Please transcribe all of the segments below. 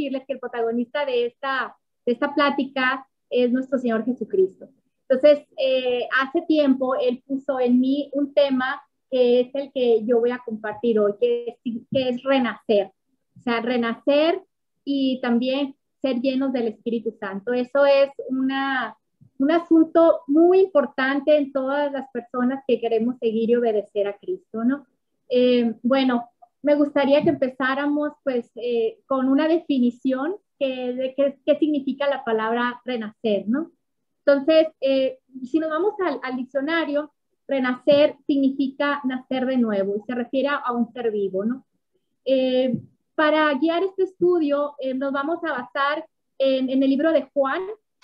decirles que el protagonista de esta plática es nuestro Señor Jesucristo. Entonces, hace tiempo Él puso en mí un tema que es el que yo voy a compartir hoy, que es renacer. O sea, renacer y también ser llenos del Espíritu Santo. Eso es un asunto muy importante en todas las personas que queremos seguir y obedecer a Cristo, ¿no? Bueno, me gustaría que empezáramos pues con una definición de qué significa la palabra renacer, ¿no? Entonces, si nos vamos al diccionario, renacer significa nacer de nuevo y se refiere a un ser vivo, ¿no? Para guiar este estudio, nos vamos a basar en el libro de Juan,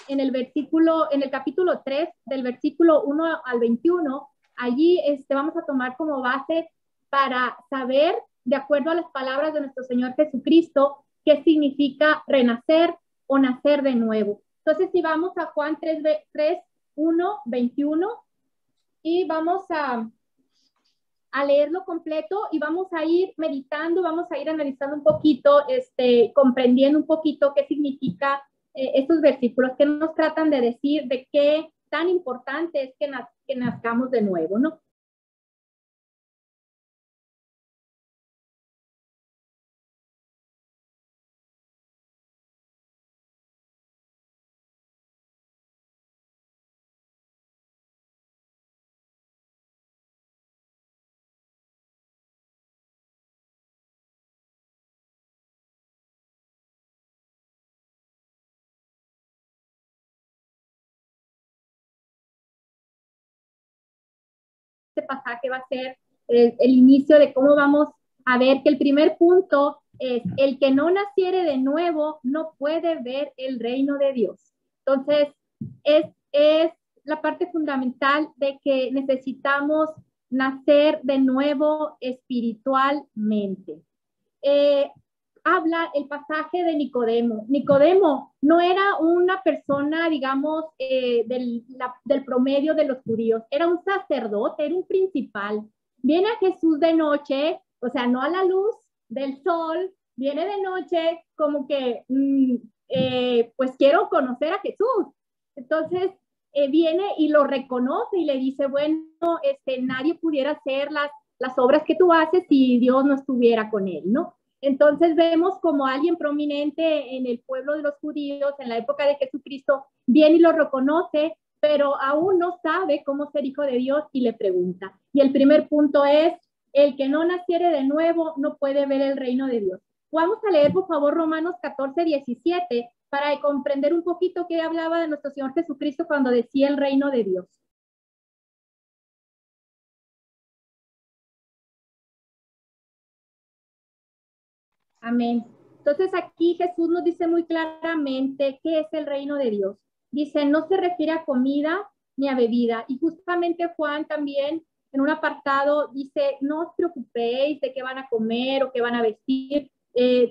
en el capítulo 3, del versículo 1 al 21. Allí vamos a tomar como base para saber, de acuerdo a las palabras de nuestro Señor Jesucristo, qué significa renacer o nacer de nuevo. Entonces, si vamos a Juan 3, 1, 21, y vamos a leerlo completo y vamos a ir meditando, vamos a ir analizando un poquito, comprendiendo un poquito qué significa estos versículos, que nos tratan de decir de qué tan importante es que nazcamos de nuevo, ¿no? Este pasaje va a ser el inicio de cómo vamos a ver que el primer punto es: el que no naciere de nuevo no puede ver el reino de Dios. Entonces, es la parte fundamental de que necesitamos nacer de nuevo espiritualmente. Habla el pasaje de Nicodemo. Nicodemo no era una persona, digamos, del promedio de los judíos, era un sacerdote, era un principal. Viene a Jesús de noche, o sea, no a la luz del sol, viene de noche como que, pues quiero conocer a Jesús. Entonces, viene y lo reconoce y le dice, bueno, nadie pudiera hacer las obras que tú haces si Dios no estuviera con él, ¿no? Entonces vemos como alguien prominente en el pueblo de los judíos en la época de Jesucristo viene y lo reconoce, pero aún no sabe cómo ser hijo de Dios y le pregunta. Y el primer punto es: el que no naciere de nuevo no puede ver el reino de Dios. Vamos a leer, por favor, Romanos 14, 17, para comprender un poquito qué hablaba de nuestro Señor Jesucristo cuando decía el reino de Dios. Amén. Entonces aquí Jesús nos dice muy claramente qué es el reino de Dios. Dice, no se refiere a comida ni a bebida. Y justamente Juan también en un apartado dice, no os preocupéis de qué van a comer o qué van a vestir.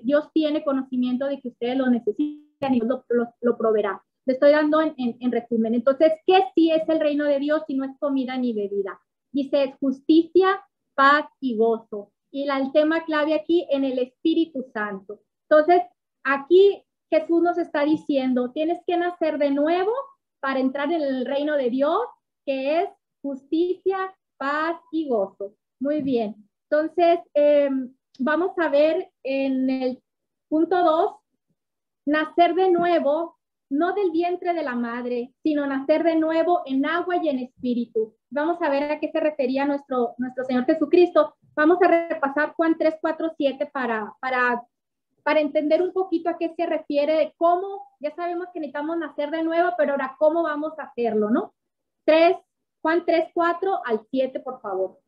Dios tiene conocimiento de que ustedes lo necesitan y Dios lo proveerá. Le estoy dando en resumen. Entonces, ¿qué sí es el reino de Dios si no es comida ni bebida? Dice, es justicia, paz y gozo. Y el tema clave aquí en el Espíritu Santo. Entonces, aquí Jesús nos está diciendo, tienes que nacer de nuevo para entrar en el reino de Dios, que es justicia, paz y gozo. Muy bien. Entonces, vamos a ver en el punto 2, nacer de nuevo, no del vientre de la madre, sino nacer de nuevo en agua y en espíritu. Vamos a ver a qué se refería nuestro Señor Jesucristo. Vamos a repasar Juan 3, 4, 7 para entender un poquito a qué se refiere, de cómo, ya sabemos que necesitamos nacer de nuevo, pero ahora cómo vamos a hacerlo, ¿no? Juan 3, 4 al 7, por favor.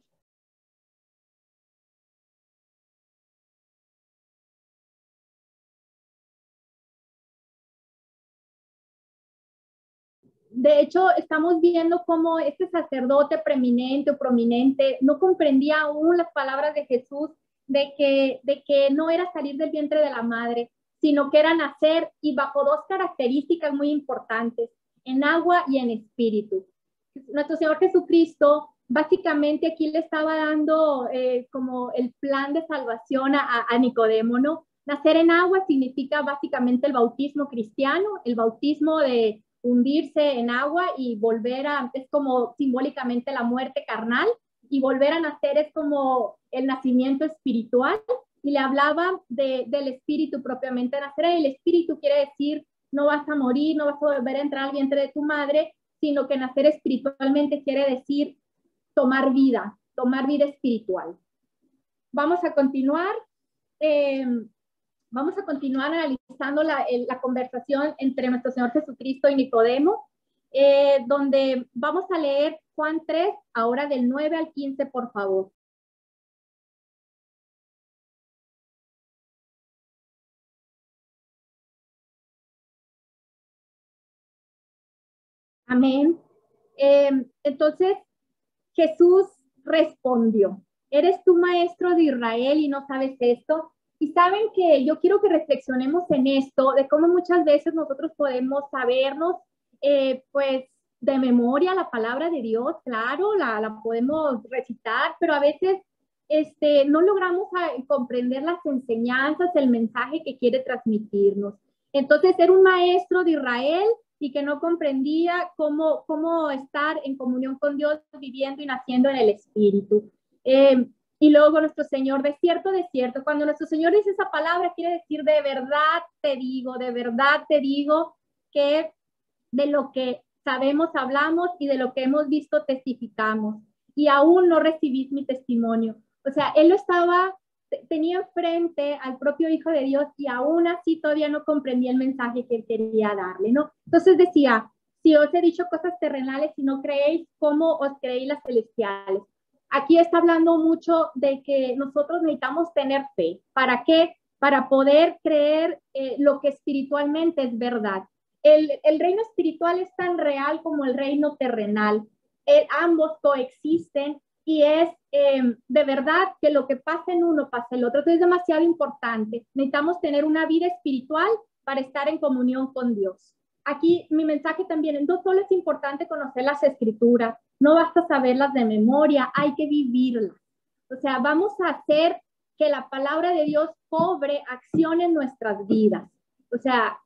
De hecho, estamos viendo cómo este sacerdote preeminente o prominente no comprendía aún las palabras de Jesús de que no era salir del vientre de la madre, sino que era nacer, y bajo dos características muy importantes, en agua y en espíritu. Nuestro Señor Jesucristo básicamente aquí le estaba dando como el plan de salvación a Nicodemo, ¿no? Nacer en agua significa básicamente el bautismo cristiano, el bautismo de hundirse en agua y volver a, es como simbólicamente la muerte carnal, y volver a nacer es como el nacimiento espiritual, y le hablaba del espíritu propiamente. Nacer en el espíritu quiere decir no vas a morir, no vas a volver a entrar al vientre de tu madre, sino que nacer espiritualmente quiere decir tomar vida espiritual. Vamos a continuar. Vamos a continuar analizando la conversación entre nuestro Señor Jesucristo y Nicodemo, donde vamos a leer Juan 3, ahora del 9 al 15, por favor. Amén. Entonces, Jesús respondió, ¿eres tú maestro de Israel y no sabes esto? Y saben que yo quiero que reflexionemos en esto, de cómo muchas veces nosotros podemos sabernos, pues, de memoria la palabra de Dios, claro, la podemos recitar, pero a veces no logramos comprender las enseñanzas, el mensaje que quiere transmitirnos. Entonces, ser un maestro de Israel y que no comprendía cómo estar en comunión con Dios, viviendo y naciendo en el Espíritu. Y luego nuestro Señor, de cierto, cuando nuestro Señor dice esa palabra, quiere decir de verdad te digo que de lo que sabemos hablamos y de lo que hemos visto testificamos, y aún no recibís mi testimonio. O sea, él tenía enfrente al propio Hijo de Dios y aún así todavía no comprendía el mensaje que él quería darle, ¿no? Entonces decía, si os he dicho cosas terrenales y no creéis, ¿cómo os creéis las celestiales? Aquí está hablando mucho de que nosotros necesitamos tener fe. ¿Para qué? Para poder creer lo que espiritualmente es verdad. El reino espiritual es tan real como el reino terrenal. Ambos coexisten y es de verdad que lo que pasa en uno pasa en el otro. Entonces es demasiado importante. Necesitamos tener una vida espiritual para estar en comunión con Dios. Aquí mi mensaje también, no solo es importante conocer las escrituras, no basta saberlas de memoria, hay que vivirlas. O sea, vamos a hacer que la palabra de Dios cobre acción en nuestras vidas. O sea,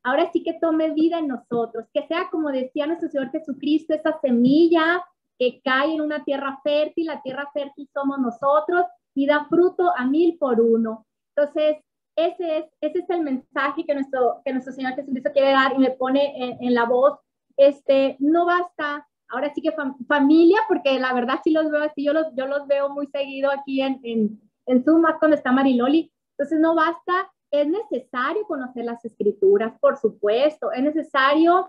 ahora sí que tome vida en nosotros, que sea, como decía nuestro Señor Jesucristo, esa semilla que cae en una tierra fértil. La tierra fértil somos nosotros y da fruto a 1000 por uno. Entonces, ese es el mensaje que nuestro Señor Jesucristo quiere dar y me pone en la voz. No basta, ahora sí que familia, porque la verdad sí los veo así, yo los veo muy seguido aquí en Zoom, más cuando está Mariloli. Entonces no basta, es necesario conocer las escrituras, por supuesto, es necesario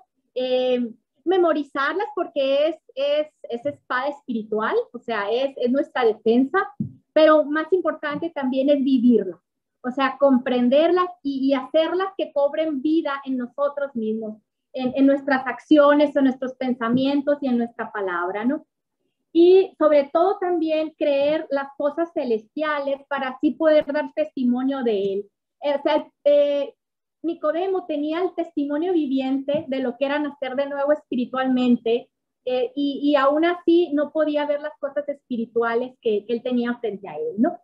memorizarlas porque es espada espiritual, o sea, es nuestra defensa, pero más importante también es vivirlas. O sea, comprenderlas y hacerlas que cobren vida en nosotros mismos, en nuestras acciones, en nuestros pensamientos y en nuestra palabra, ¿no? Y sobre todo también creer las cosas celestiales para así poder dar testimonio de él. O sea, Nicodemo tenía el testimonio viviente de lo que era nacer de nuevo espiritualmente, y aún así no podía ver las cosas espirituales que él tenía frente a él, ¿no?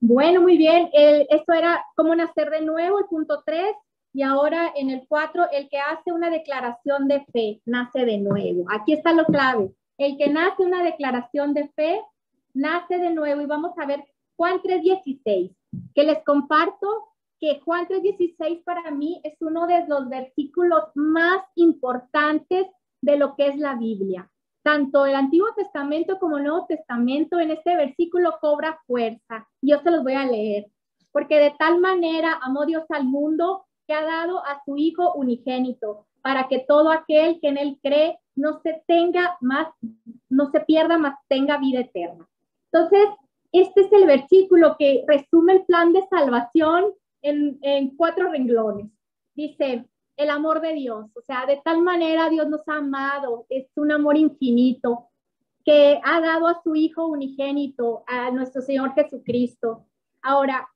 Bueno, muy bien. Esto era cómo nacer de nuevo, el punto 3. Y ahora en el 4, el que hace una declaración de fe nace de nuevo. Aquí está lo clave. El que nace una declaración de fe nace de nuevo. Y vamos a ver Juan 3:16, que les comparto que Juan 3:16 para mí es uno de los versículos más importantes de lo que es la Biblia. Tanto el Antiguo Testamento como el Nuevo Testamento en este versículo cobra fuerza. Yo se los voy a leer. Porque de tal manera amó Dios al mundo que ha dado a su Hijo unigénito, para que todo aquel que en él cree no se pierda, mas tenga vida eterna. Entonces, este es el versículo que resume el plan de salvación en 4 renglones. Dice, el amor de Dios, o sea, de tal manera Dios nos ha amado, es un amor infinito, que ha dado a su Hijo unigénito, a nuestro Señor Jesucristo. Ahora,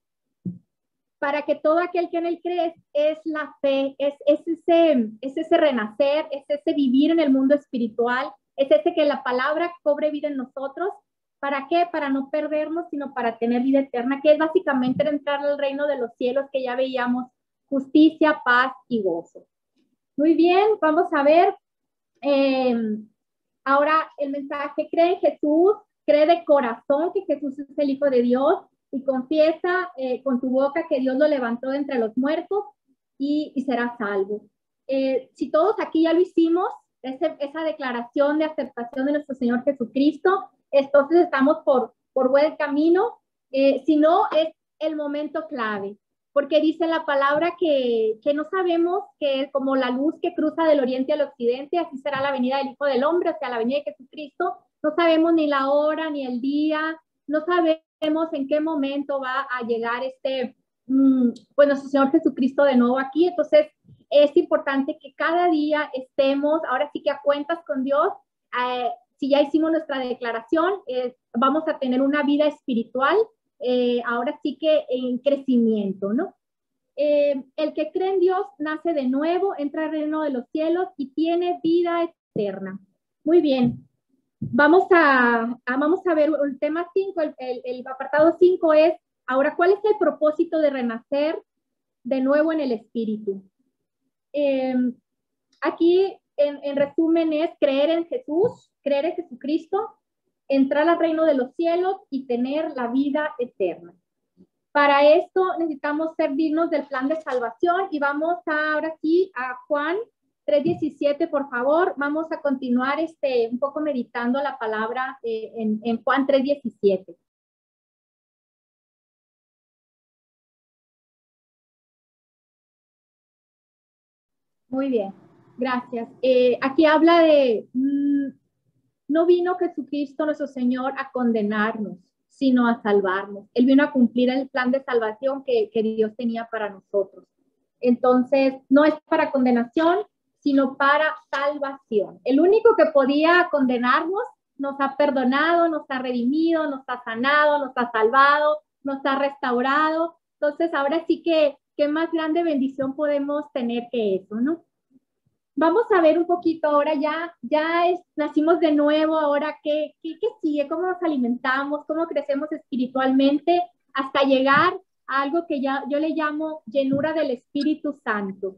para que todo aquel que en él cree, es la fe, es ese renacer, es ese vivir en el mundo espiritual, es ese que la palabra cobre vida en nosotros, ¿Para qué? Para no perdernos, sino para tener vida eterna, que es básicamente entrar al reino de los cielos, que ya veíamos, justicia, paz y gozo. Muy bien, vamos a ver ahora el mensaje: cree en Jesús, cree de corazón que Jesús es el Hijo de Dios y confiesa con tu boca que Dios lo levantó de entre los muertos y serás salvo. Si todos aquí ya lo hicimos, esa declaración de aceptación de nuestro Señor Jesucristo, entonces estamos por buen camino. Si no, es el momento clave, porque dice la palabra que no sabemos, que como la luz que cruza del oriente al occidente, así será la venida del Hijo del Hombre, o sea, la venida de Jesucristo. No sabemos ni la hora, ni el día, no sabemos en qué momento va a llegar pues nuestro Señor Jesucristo de nuevo aquí. Entonces, es importante que cada día estemos, ahora sí que a cuentas con Dios. Si ya hicimos nuestra declaración, vamos a tener una vida espiritual, ahora sí que en crecimiento, ¿no? El que cree en Dios nace de nuevo, entra al reino de los cielos y tiene vida eterna. Muy bien. Vamos a ver el tema 5, el apartado 5 es, ahora, ¿cuál es el propósito de renacer de nuevo en el Espíritu? Aquí, en resumen, es creer en Jesús, creer en Jesucristo, entrar al reino de los cielos y tener la vida eterna. Para esto necesitamos ser dignos del plan de salvación y vamos ahora sí a Juan 3:17, por favor. Vamos a continuar un poco meditando la palabra en Juan 3:17. Muy bien, gracias. Aquí habla de, no vino Jesucristo nuestro Señor a condenarnos, sino a salvarnos. Él vino a cumplir el plan de salvación que Dios tenía para nosotros. Entonces, no es para condenación, sino para salvación. El único que podía condenarnos nos ha perdonado, nos ha redimido, nos ha sanado, nos ha salvado, nos ha restaurado. Entonces, ahora sí que, ¿qué más grande bendición podemos tener que eso, no? Vamos a ver un poquito ahora, nacimos de nuevo, ahora ¿qué sigue? ¿Cómo nos alimentamos? ¿Cómo crecemos espiritualmente? Hasta llegar a algo que yo le llamo llenura del Espíritu Santo.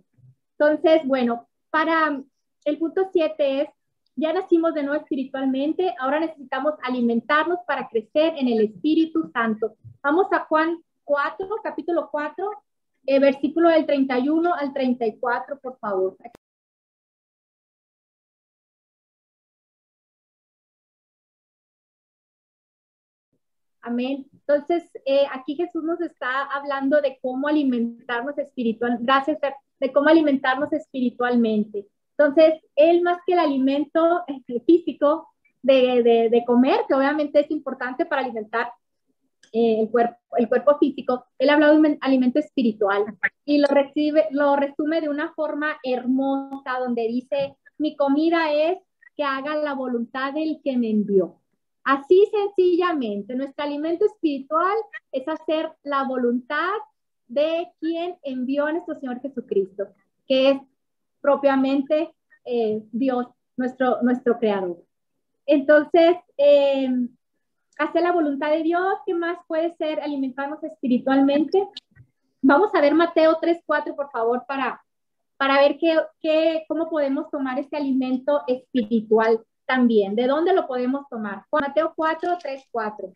Entonces, bueno, para el punto 7 es, ya nacimos de nuevo espiritualmente, ahora necesitamos alimentarnos para crecer en el Espíritu Santo. Vamos a Juan 4, capítulo 4, versículo del 31 al 34, por favor. Amén. Entonces, aquí Jesús nos está hablando de cómo alimentarnos de cómo alimentarnos espiritualmente. Entonces, él más que el alimento físico de comer, que obviamente es importante para alimentar el cuerpo físico, él habla de un alimento espiritual y lo resume de una forma hermosa, donde dice, mi comida es que haga la voluntad del que me envió. Así sencillamente, nuestro alimento espiritual es hacer la voluntad de quien envió a nuestro Señor Jesucristo, que es propiamente Dios, nuestro creador. Entonces, hacer la voluntad de Dios. ¿Qué más puede ser alimentarnos espiritualmente? Vamos a ver Mateo 3:4, por favor, para ver cómo podemos tomar este alimento espiritual también. ¿De dónde lo podemos tomar? Mateo 4:3-4.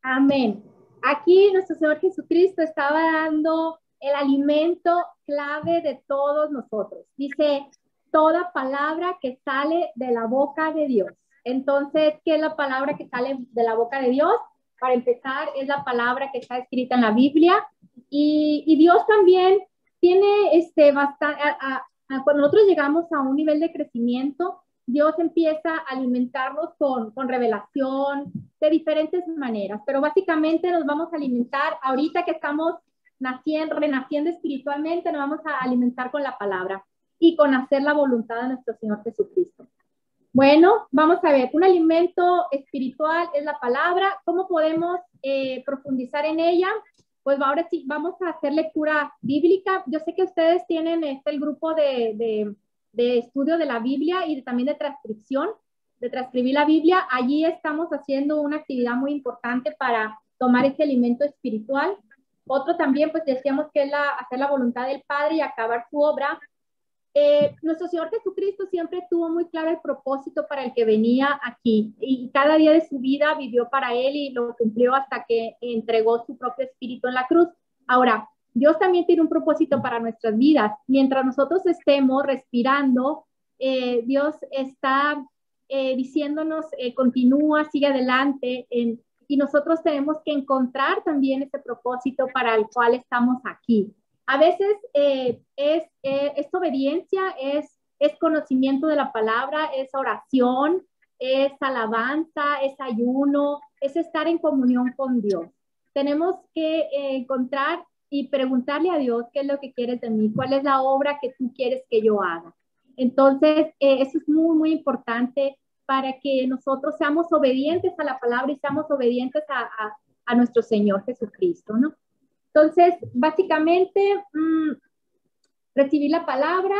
Amén. Aquí nuestro Señor Jesucristo estaba dando el alimento clave de todos nosotros. Dice, toda palabra que sale de la boca de Dios. Entonces, ¿qué es la palabra que sale de la boca de Dios? Para empezar, es la palabra que está escrita en la Biblia. Y Dios también tiene bastante, cuando nosotros llegamos a un nivel de crecimiento, Dios empieza a alimentarnos con revelación de diferentes maneras, pero básicamente nos vamos a alimentar, ahorita que estamos renaciendo espiritualmente, nos vamos a alimentar con la palabra y con hacer la voluntad de nuestro Señor Jesucristo. Bueno, vamos a ver, un alimento espiritual es la palabra. ¿Cómo podemos profundizar en ella? pues ahora sí, vamos a hacer lectura bíblica. Yo sé que ustedes tienen el grupo de estudio de la Biblia y también de transcripción, de transcribir la Biblia. Allí estamos haciendo una actividad muy importante para tomar ese alimento espiritual. Otro también, pues decíamos que es hacer la voluntad del Padre y acabar su obra. Nuestro Señor Jesucristo siempre tuvo muy claro el propósito para el que venía aquí y cada día de su vida vivió para Él y lo cumplió hasta que entregó su propio espíritu en la cruz. Ahora, Dios también tiene un propósito para nuestras vidas. Mientras nosotros estemos respirando, Dios está diciéndonos, continúa, sigue adelante, y nosotros tenemos que encontrar también ese propósito para el cual estamos aquí. A veces es obediencia, es conocimiento de la palabra, es oración, es alabanza, es ayuno, es estar en comunión con Dios. Tenemos que encontrar y preguntarle a Dios qué es lo que quieres de mí, cuál es la obra que tú quieres que yo haga. Entonces, eso es muy, muy importante para que nosotros seamos obedientes a la palabra y seamos obedientes a nuestro Señor Jesucristo, ¿no? Entonces, básicamente, recibir la palabra,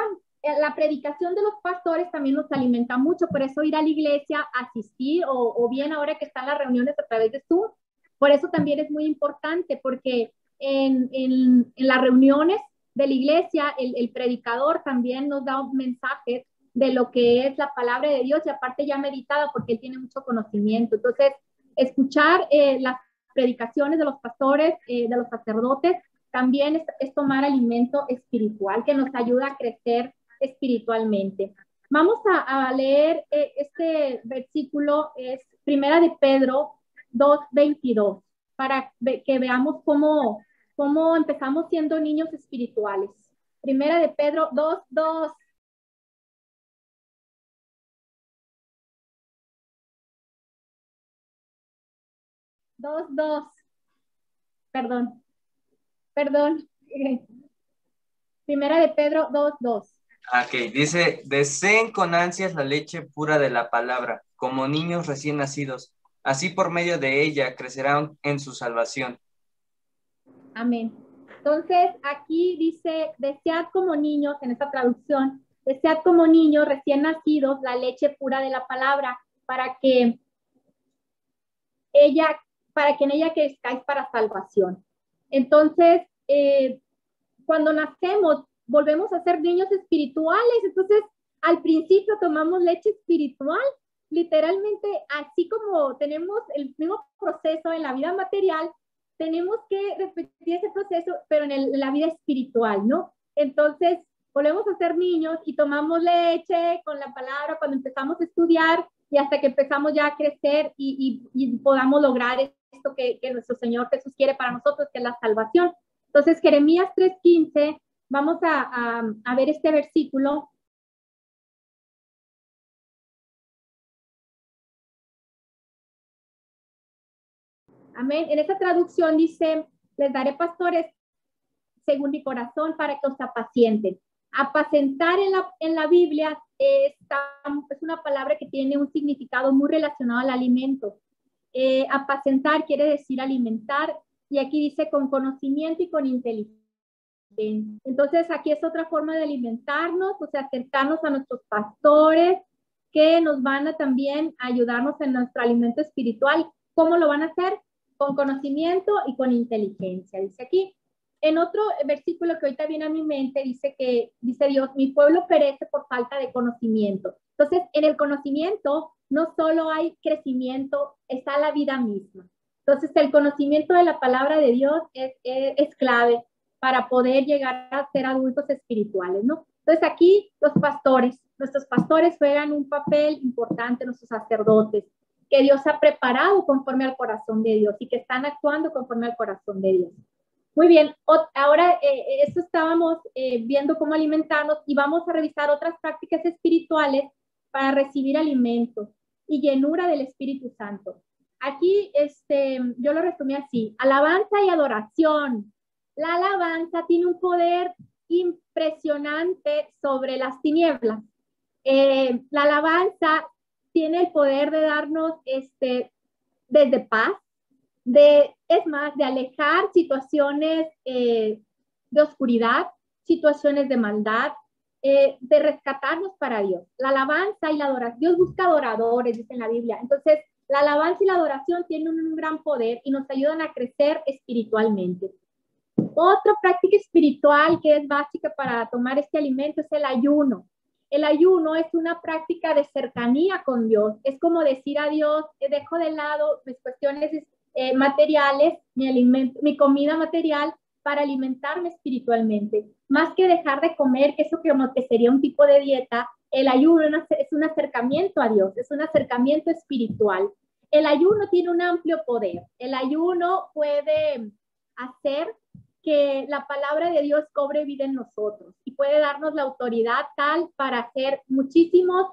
la predicación de los pastores también nos alimenta mucho, por eso ir a la iglesia, asistir, o bien ahora que están las reuniones a través de Zoom, por eso también es muy importante, porque en las reuniones de la iglesia, el predicador también nos da un mensaje de lo que es la palabra de Dios y aparte ya meditada porque él tiene mucho conocimiento. Entonces, escuchar las predicaciones de los pastores, de los sacerdotes, también es tomar alimento espiritual que nos ayuda a crecer espiritualmente. Vamos a leer este versículo, es Primera de Pedro 2:22, para que veamos cómo empezamos siendo niños espirituales. Primera de Pedro 2:2. 2:2. Perdón. Primera de Pedro 2:2. Ok, dice, deseen con ansias la leche pura de la palabra, como niños recién nacidos. Así por medio de ella crecerán en su salvación. Amén. Entonces, aquí dice, desead como niños, en esta traducción, desead como niños recién nacidos la leche pura de la palabra, para que en ella crezcáis para salvación. Entonces, cuando nacemos, volvemos a ser niños espirituales. Entonces, al principio tomamos leche espiritual, literalmente, así como tenemos el mismo proceso en la vida material, tenemos que repetir ese proceso, pero en la vida espiritual, ¿no? Entonces, volvemos a ser niños y tomamos leche con la palabra cuando empezamos a estudiar y hasta que empezamos ya a crecer y podamos lograr esto que nuestro Señor Jesús quiere para nosotros, que es la salvación. Entonces, Jeremías 3:15, vamos a ver este versículo. Amén. En esta traducción dice, les daré pastores según mi corazón para que os apacienten. Apacentar en la Biblia es una palabra que tiene un significado muy relacionado al alimento. Apacentar quiere decir alimentar, y aquí dice con conocimiento y con inteligencia. Entonces, aquí es otra forma de alimentarnos, o sea, acercarnos a nuestros pastores que nos van a también ayudarnos en nuestro alimento espiritual. ¿Cómo lo van a hacer? Con conocimiento y con inteligencia, dice aquí. En otro versículo que ahorita viene a mi mente, dice Dios, mi pueblo perece por falta de conocimiento. Entonces, en el conocimiento no solo hay crecimiento, está la vida misma. Entonces, el conocimiento de la palabra de Dios es clave para poder llegar a ser adultos espirituales, ¿no? Entonces aquí nuestros pastores juegan un papel importante, nuestros sacerdotes, que Dios ha preparado conforme al corazón de Dios y que están actuando conforme al corazón de Dios. Muy bien, ahora esto estábamos viendo cómo alimentarnos y vamos a revisar otras prácticas espirituales para recibir alimento y llenura del Espíritu Santo. Aquí yo lo resumí así, alabanza y adoración. La alabanza tiene un poder impresionante sobre las tinieblas. La alabanza tiene el poder de darnos desde paz, es más, de alejar situaciones de oscuridad, situaciones de maldad, de rescatarnos para Dios. La alabanza y la adoración, Dios busca adoradores, dice en la Biblia. Entonces, la alabanza y la adoración tienen un gran poder y nos ayudan a crecer espiritualmente. Otra práctica espiritual que es básica para tomar este alimento es el ayuno. El ayuno es una práctica de cercanía con Dios. Es como decir a Dios, dejo de lado mis cuestiones materiales, mi comida material, para alimentarme espiritualmente. Más que dejar de comer, eso como que sería un tipo de dieta, el ayuno es un acercamiento a Dios, es un acercamiento espiritual. El ayuno tiene un amplio poder. El ayuno puede hacer que la palabra de Dios cobre vida en nosotros y puede darnos la autoridad tal para hacer muchísimas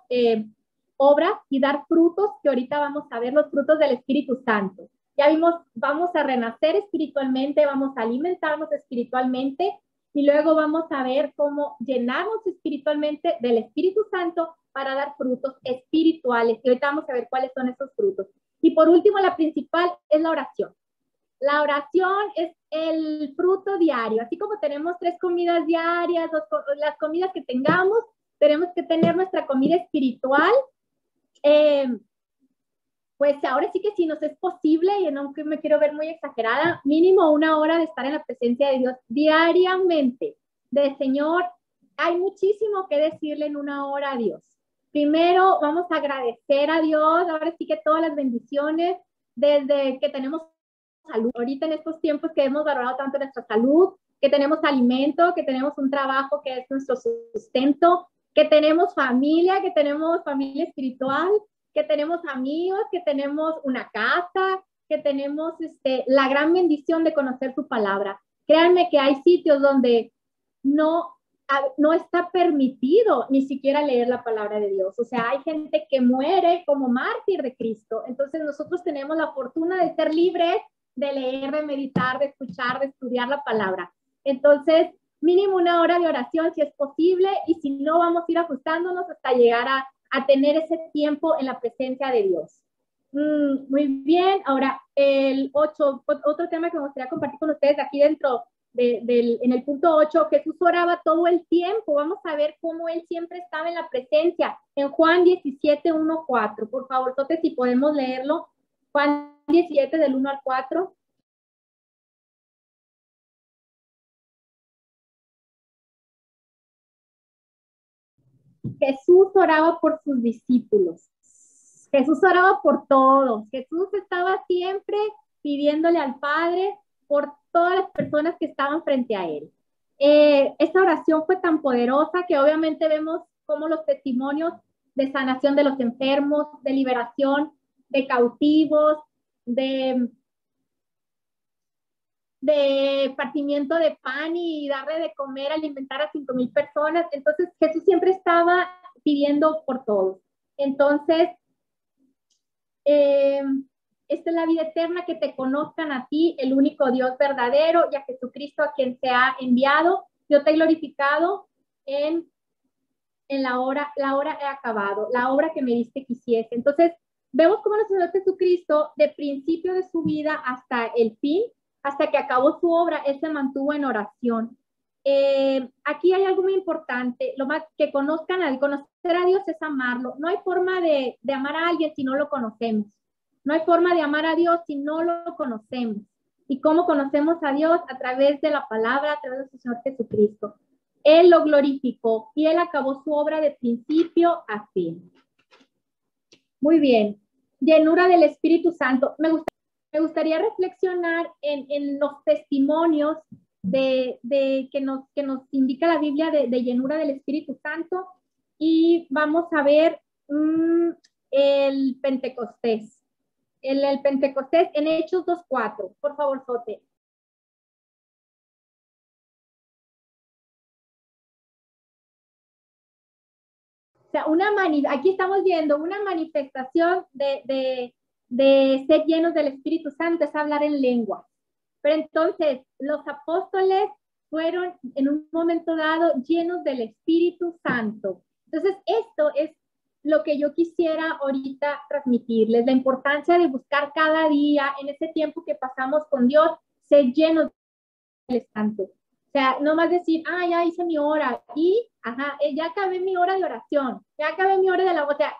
obras y dar frutos, que ahorita vamos a ver los frutos del Espíritu Santo. Ya vimos, vamos a renacer espiritualmente, vamos a alimentarnos espiritualmente y luego vamos a ver cómo llenarnos espiritualmente del Espíritu Santo para dar frutos espirituales. Y ahorita vamos a ver cuáles son esos frutos. Y por último, la principal es la oración. La oración es el fruto diario. Así como tenemos 3 comidas diarias, las comidas que tengamos, tenemos que tener nuestra comida espiritual. Pues ahora sí que si nos es posible, y no me quiero ver muy exagerada, mínimo 1 hora de estar en la presencia de Dios diariamente. De Señor, hay muchísimo que decirle en 1 hora a Dios. Primero vamos a agradecer a Dios, ahora sí que todas las bendiciones, desde que tenemos salud, ahorita en estos tiempos que hemos valorado tanto nuestra salud, que tenemos alimento, que tenemos un trabajo que es nuestro sustento, que tenemos familia espiritual, que tenemos amigos, que tenemos una casa, que tenemos la gran bendición de conocer su palabra. Créanme que hay sitios donde no está permitido ni siquiera leer la palabra de Dios. O sea, hay gente que muere como mártir de Cristo. Entonces nosotros tenemos la fortuna de ser libres de leer, de meditar, de escuchar, de estudiar la palabra. Entonces, mínimo 1 hora de oración si es posible, y si no, vamos a ir ajustándonos hasta llegar a tener ese tiempo en la presencia de Dios. Muy bien. Ahora, otro tema que me gustaría compartir con ustedes aquí dentro en el punto 8, Jesús oraba todo el tiempo. Vamos a ver cómo él siempre estaba en la presencia. En Juan 17, 1, 4. Por favor, Tote, si podemos leerlo. Juan 17, del 1 al 4. Jesús oraba por sus discípulos. Jesús oraba por todos. Jesús estaba siempre pidiéndole al Padre por todas las personas que estaban frente a él. Esta oración fue tan poderosa que obviamente vemos cómo los testimonios de sanación de los enfermos, de liberación de cautivos, de partimiento de pan y darle de comer, alimentar a 5,000 personas. Entonces Jesús siempre estaba pidiendo por todos. Entonces, esta es la vida eterna, que te conozcan a ti, el único Dios verdadero, y a Jesucristo, a quien te ha enviado. Yo te he glorificado en la hora he acabado, la obra que me diste que hiciese. Entonces, vemos cómo nuestro Señor Jesucristo, de principio de su vida hasta el fin, hasta que acabó su obra, él se mantuvo en oración. Aquí hay algo muy importante, lo más que conozcan a Dios. Conocer a Dios es amarlo. No hay forma de amar a alguien si no lo conocemos. No hay forma de amar a Dios si no lo conocemos. ¿Y cómo conocemos a Dios? A través de la palabra, a través de su Señor Jesucristo. Él lo glorificó y él acabó su obra de principio a fin. Muy bien. Llenura del Espíritu Santo. Me gustaría reflexionar en los testimonios que nos indica la Biblia de llenura del Espíritu Santo, y vamos a ver el Pentecostés. El Pentecostés en Hechos 2:4. Por favor, Sote. O sea, aquí estamos viendo una manifestación de ser llenos del Espíritu Santo, es hablar en lengua. Pero entonces, los apóstoles fueron en un momento dado llenos del Espíritu Santo. Entonces, esto es lo que yo quisiera ahorita transmitirles, la importancia de buscar cada día, en ese tiempo que pasamos con Dios, ser llenos del Santo. O sea, no más decir, ah, ya hice mi hora y, ajá, ya acabé mi hora de oración, ya acabé mi hora de la, o sea,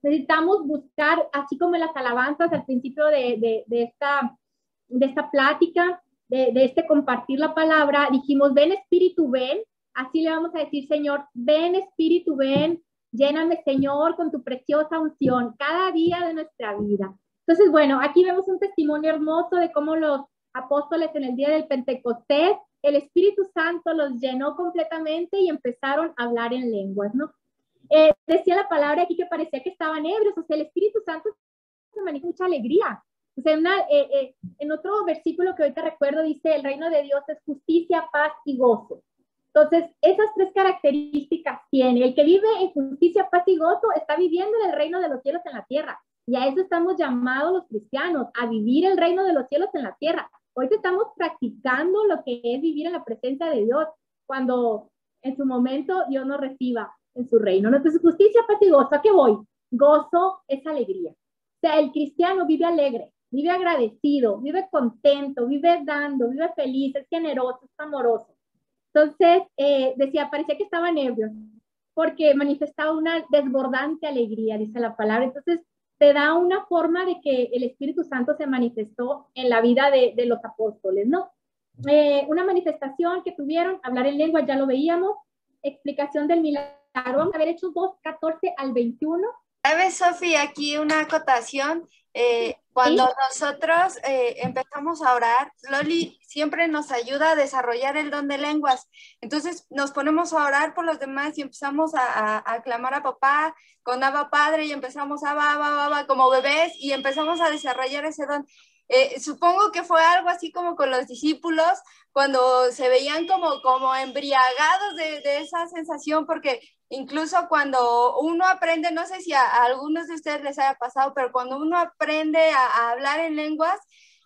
necesitamos buscar, así como en las alabanzas al principio de esta plática, de este compartir la palabra, dijimos, ven Espíritu, ven, así le vamos a decir, Señor, ven Espíritu, ven, lléname, Señor, con tu preciosa unción, cada día de nuestra vida. Entonces, bueno, aquí vemos un testimonio hermoso de cómo los apóstoles en el día del Pentecostés, el Espíritu Santo los llenó completamente y empezaron a hablar en lenguas, ¿no? Decía la palabra aquí que parecía que estaban ebrios, o sea, el Espíritu Santo se manifiesta mucha alegría. O sea, en otro versículo que ahorita recuerdo dice, el reino de Dios es justicia, paz y gozo. Entonces, esas tres características tiene. El que vive en justicia, paz y gozo está viviendo en el reino de los cielos en la tierra. Y a eso estamos llamados los cristianos, a vivir el reino de los cielos en la tierra. Hoy estamos practicando lo que es vivir en la presencia de Dios, cuando en su momento Dios nos reciba en su reino. Entonces, justicia, paz y gozo. ¿A qué voy? Gozo es alegría. O sea, el cristiano vive alegre, vive agradecido, vive contento, vive dando, vive feliz, es generoso, es amoroso. Entonces, decía, parecía que estaban ebrios, porque manifestaba una desbordante alegría, dice la palabra. Entonces, te da una forma de que el Espíritu Santo se manifestó en la vida de los apóstoles, ¿no? Una manifestación que tuvieron, hablar en lengua, ya lo veíamos, explicación del milagro. Vamos a ver Hechos 2, 14 al 21. ¿Sabes, Sofi? Aquí una acotación. Cuando nosotros empezamos a orar, Loli siempre nos ayuda a desarrollar el don de lenguas. Entonces nos ponemos a orar por los demás y empezamos a clamar a papá con Abba Padre y empezamos a como bebés y empezamos a desarrollar ese don. Supongo que fue algo así como con los discípulos cuando se veían como embriagados de esa sensación, porque incluso cuando uno aprende, no sé si a algunos de ustedes les haya pasado, pero cuando uno aprende a hablar en lenguas,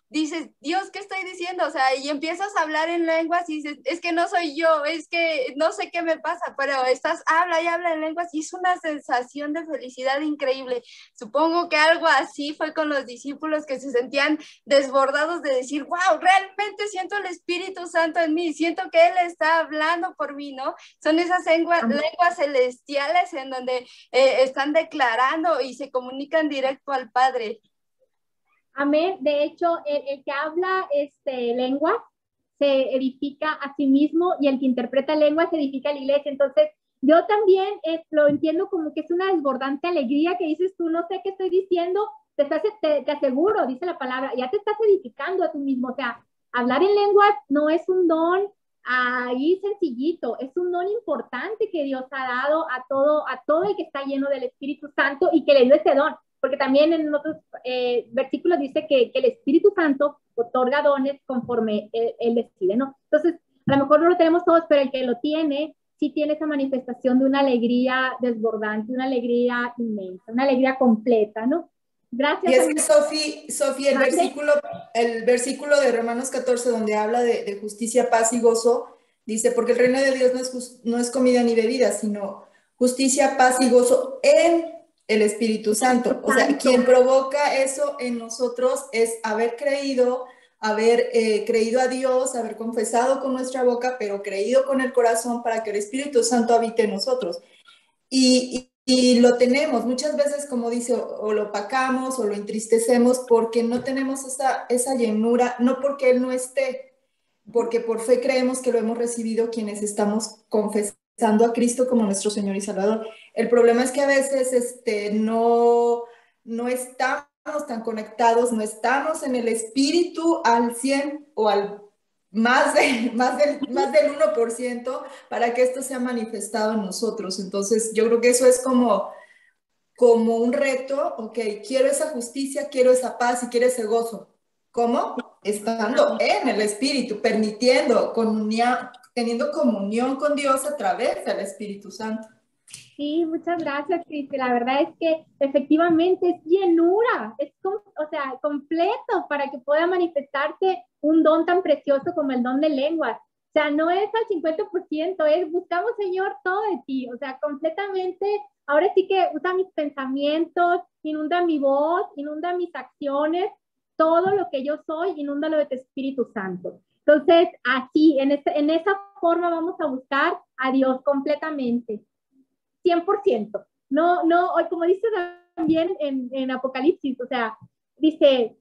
dices, Dios, ¿qué estoy diciendo? O sea, y empiezas a hablar en lenguas y dices, es que no soy yo, es que no sé qué me pasa, pero habla y habla en lenguas y es una sensación de felicidad increíble. Supongo que algo así fue con los discípulos que se sentían desbordados de decir, wow, realmente siento el Espíritu Santo en mí, siento que Él está hablando por mí, ¿no? Son esas lenguas celestiales en donde están declarando y se comunican directo al Padre. Amén. De hecho, el que habla lengua se edifica a sí mismo y el que interpreta lengua se edifica a la iglesia. Entonces, yo también lo entiendo como que es una desbordante alegría que dices tú, no sé qué estoy diciendo, te aseguro, dice la palabra, ya te estás edificando a tú mismo. O sea, hablar en lenguas no es un don ahí sencillito, es un don importante que Dios ha dado a todo el que está lleno del Espíritu Santo y que le dio ese don. Porque también en otros versículos dice que el Espíritu Santo otorga dones conforme él decide, ¿no? Entonces, a lo mejor no lo tenemos todos, pero el que lo tiene, sí tiene esa manifestación de una alegría desbordante, una alegría inmensa, una alegría completa, ¿no? Gracias. Y es que, Sofi, el versículo de Romanos 14, donde habla de justicia, paz y gozo, dice, porque el reino de Dios no es comida ni bebida, sino justicia, paz y gozo en el Espíritu Santo. O sea, quien provoca eso en nosotros es haber creído a Dios, haber confesado con nuestra boca, pero creído con el corazón para que el Espíritu Santo habite en nosotros. Y lo tenemos muchas veces, como dice, o lo opacamos o lo entristecemos porque no tenemos esa llenura, no porque Él no esté, porque por fe creemos que lo hemos recibido quienes estamos confesando a Cristo como nuestro Señor y Salvador. El problema es que a veces no estamos tan conectados, no estamos en el Espíritu al 100 o al más del 1% para que esto sea manifestado en nosotros. Entonces, yo creo que eso es como un reto. Ok, quiero esa justicia, quiero esa paz y quiero ese gozo. ¿Cómo? Estando en el Espíritu, permitiendo, teniendo comunión con Dios a través del Espíritu Santo. Sí, muchas gracias, Cristi. La verdad es que efectivamente es llenura, o sea, completo para que pueda manifestarse un don tan precioso como el don de lenguas. O sea, no es al 50%, buscamos, Señor, todo de ti. O sea, completamente ahora sí que usa mis pensamientos, inunda mi voz, inunda mis acciones, todo lo que yo soy, inúndalo de tu Espíritu Santo. Entonces, así, en esa forma vamos a buscar a Dios completamente, 100%. No, como dice también en Apocalipsis, o sea, dice,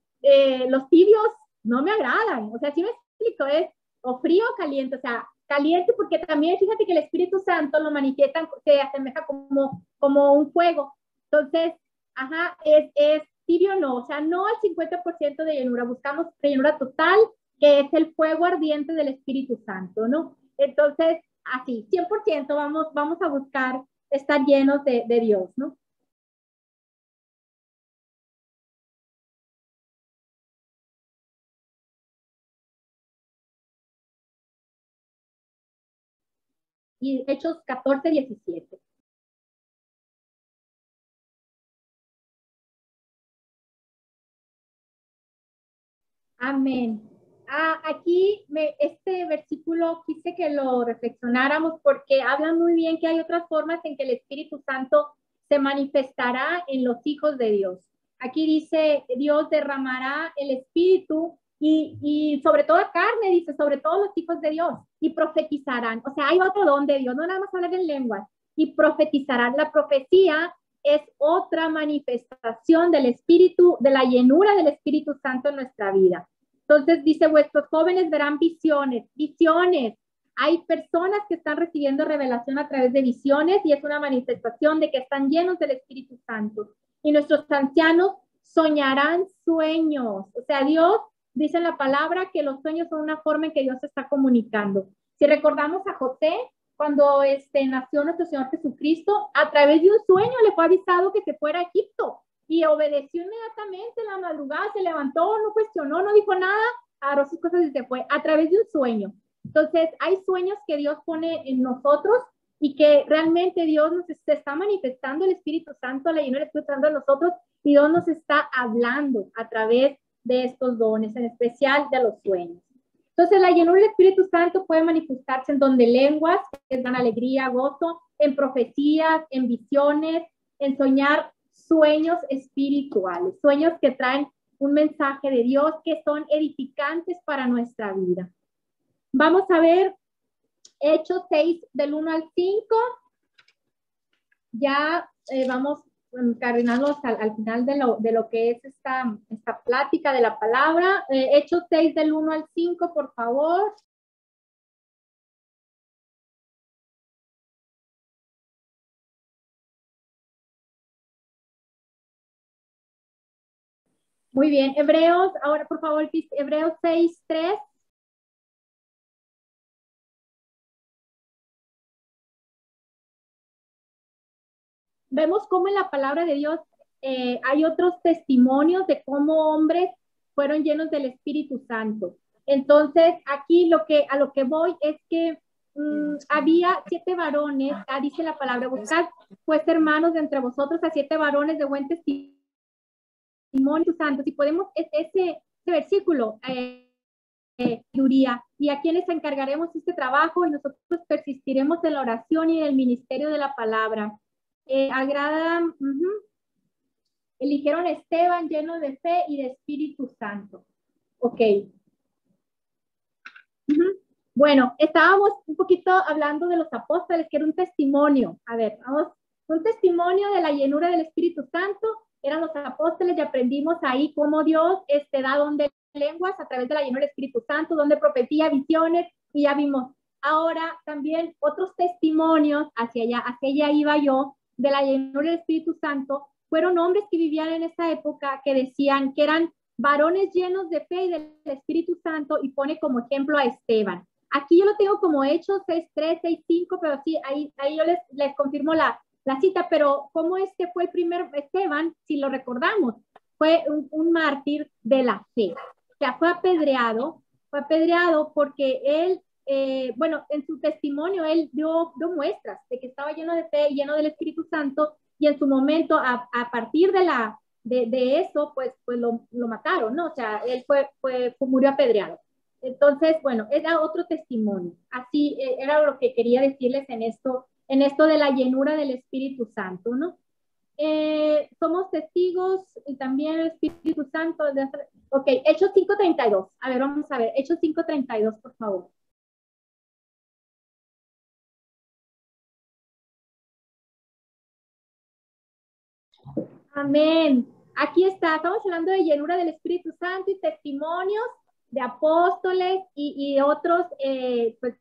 los tibios no me agradan, o sea, si me explico, es o frío o caliente, o sea, caliente porque también fíjate que el Espíritu Santo lo manifiesta, se asemeja como un fuego. Entonces, ajá, es tibio no, o sea, no al 50% de llenura, buscamos llenura total, que es el fuego ardiente del Espíritu Santo, ¿no? Entonces, así, 100% vamos a buscar estar llenos de Dios, ¿no? Y Hechos 14, 17. Amén. Aquí este versículo quise que lo reflexionáramos porque habla muy bien que hay otras formas en que el Espíritu Santo se manifestará en los hijos de Dios. Aquí dice, Dios derramará el Espíritu y sobre toda carne, dice, sobre todos los hijos de Dios, y profetizarán. O sea, hay otro don de Dios, no nada más hablar en lenguas, y profetizarán. La profecía es otra manifestación del Espíritu, de la llenura del Espíritu Santo en nuestra vida. Entonces dice, vuestros jóvenes verán visiones, visiones. Hay personas que están recibiendo revelación a través de visiones y es una manifestación de que están llenos del Espíritu Santo. Y nuestros ancianos soñarán sueños. O sea, Dios dice en la palabra que los sueños son una forma en que Dios se está comunicando. Si recordamos a José, cuando nació nuestro Señor Jesucristo, a través de un sueño le fue avisado que se fuera a Egipto y obedeció inmediatamente en la madrugada, se levantó, no cuestionó, no dijo nada, agarró sus cosas y se fue a través de un sueño. Entonces, hay sueños que Dios pone en nosotros y que realmente Dios nos está manifestando el Espíritu Santo, la llenura del Espíritu Santo en nosotros y Dios nos está hablando a través de estos dones, en especial de los sueños. Entonces, la llenura del Espíritu Santo puede manifestarse en don de lenguas, que dan alegría, gozo, en profecías, en visiones, en soñar sueños espirituales, sueños que traen un mensaje de Dios, que son edificantes para nuestra vida. Vamos a ver Hechos 6 del 1 al 5. Ya vamos encaminándonos al final de lo que es esta plática de la palabra. Hechos 6 del 1 al 5, por favor. Muy bien, Hebreos, ahora por favor, Hebreos 6, 3. Vemos cómo en la palabra de Dios hay otros testimonios de cómo hombres fueron llenos del Espíritu Santo. Entonces, aquí a lo que voy es que había 7 varones, dice la palabra, buscad pues hermanos de entre vosotros a 7 varones de buen testimonio santo. Si podemos, ese versículo, y a quienes encargaremos este trabajo y nosotros persistiremos en la oración y en el ministerio de la palabra. Eligieron a Esteban lleno de fe y de Espíritu Santo. Ok. Bueno, estábamos un poquito hablando de los apóstoles, que era un testimonio. A ver, vamos, un testimonio de la llenura del Espíritu Santo. Eran los apóstoles y aprendimos ahí cómo Dios da don de lenguas a través de la llenura del Espíritu Santo, donde profetía, visiones, y ya vimos. Ahora también otros testimonios, hacia allá iba yo, de la llenura del Espíritu Santo, fueron hombres que vivían en esa época que decían que eran varones llenos de fe y del Espíritu Santo, y pone como ejemplo a Esteban. Aquí yo lo tengo como Hechos 6:3, 6:5, pero sí, ahí yo les confirmo la cita, pero ¿cómo fue el primer Esteban? Si lo recordamos, fue un mártir de la fe. O sea, fue apedreado porque él, en su testimonio, él dio muestras de que estaba lleno de fe, lleno del Espíritu Santo, y en su momento, a partir de eso, pues lo mataron, ¿no? O sea, él murió apedreado. Entonces, bueno, era otro testimonio. Así era lo que quería decirles en esto en esto de la llenura del Espíritu Santo, ¿no? Somos testigos y también el Espíritu Santo. Ok, Hechos 5:32. A ver, vamos a ver. Hechos 5:32, por favor. Amén. Aquí está. Estamos hablando de llenura del Espíritu Santo y testimonios de apóstoles y otros pues,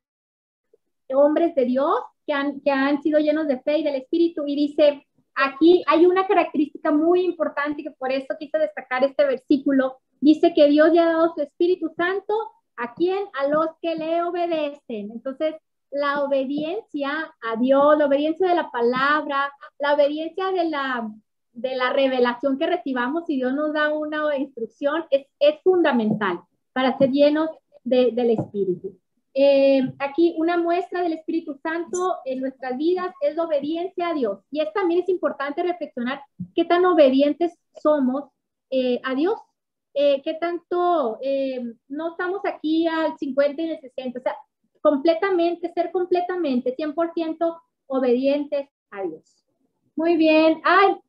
hombres de Dios que han sido llenos de fe y del Espíritu. Y dice, aquí hay una característica muy importante que por eso quise destacar este versículo. Dice que Dios le ha dado su Espíritu Santo ¿a quién? A los que le obedecen. Entonces, la obediencia a Dios, la obediencia de la palabra, la obediencia de la revelación que recibamos, si Dios nos da una instrucción, es fundamental para ser llenos del Espíritu. Aquí una muestra del Espíritu Santo en nuestras vidas es la obediencia a Dios. Y también es importante reflexionar qué tan obedientes somos a Dios. Qué tanto, no estamos aquí al 50 y al 60, o sea, ser completamente, 100% obedientes a Dios. Muy bien.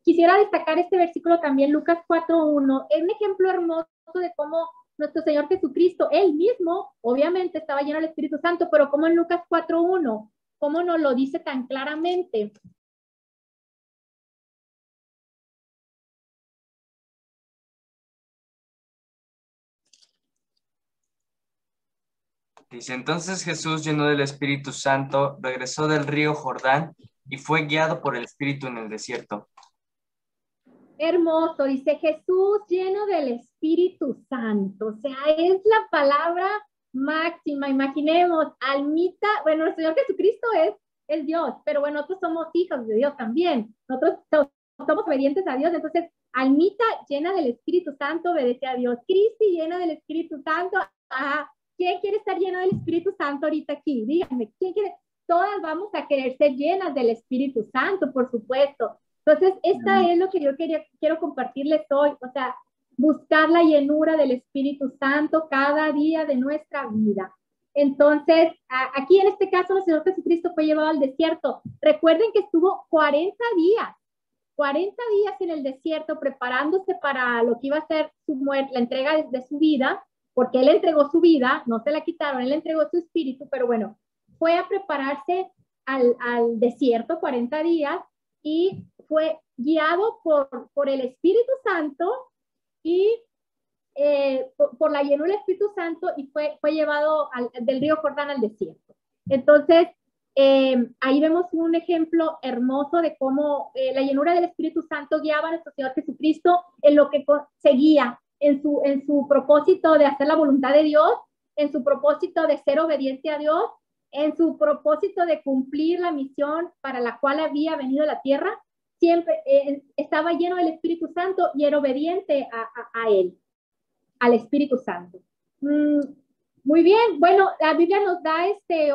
Quisiera destacar este versículo también, Lucas 4:1. Es un ejemplo hermoso de cómo nuestro Señor Jesucristo, Él mismo, obviamente estaba lleno del Espíritu Santo, pero como en Lucas 4:1, cómo nos lo dice tan claramente. Dice, entonces Jesús, lleno del Espíritu Santo, regresó del río Jordán y fue guiado por el Espíritu en el desierto. Hermoso, dice Jesús lleno del Espíritu Santo, o sea, es la palabra máxima. Imaginemos, almita, bueno, el Señor Jesucristo es Dios, pero bueno, nosotros somos hijos de Dios también, nosotros somos obedientes a Dios, entonces, almita llena del Espíritu Santo obedece a Dios, Cristi llena del Espíritu Santo, ajá. ¿Quién quiere estar lleno del Espíritu Santo ahorita aquí? Díganme, ¿quién quiere? Todas vamos a querer ser llenas del Espíritu Santo, por supuesto. Entonces, esta es lo que yo quiero compartirles hoy, o sea, buscar la llenura del Espíritu Santo cada día de nuestra vida. Entonces, aquí en este caso, el Señor Jesucristo fue llevado al desierto. Recuerden que estuvo 40 días en el desierto preparándose para lo que iba a ser su muerte, la entrega de su vida, porque Él entregó su vida, no se la quitaron, Él entregó su espíritu, pero bueno, fue a prepararse al desierto 40 días y fue guiado por el Espíritu Santo y por la llenura del Espíritu Santo y fue llevado del río Jordán al desierto. Entonces, ahí vemos un ejemplo hermoso de cómo la llenura del Espíritu Santo guiaba a nuestro Señor Jesucristo en lo que seguía, en su propósito de hacer la voluntad de Dios, en su propósito de ser obediente a Dios, en su propósito de cumplir la misión para la cual había venido a la tierra. Siempre estaba lleno del Espíritu Santo y era obediente a Él, al Espíritu Santo. Muy bien, bueno, la Biblia nos da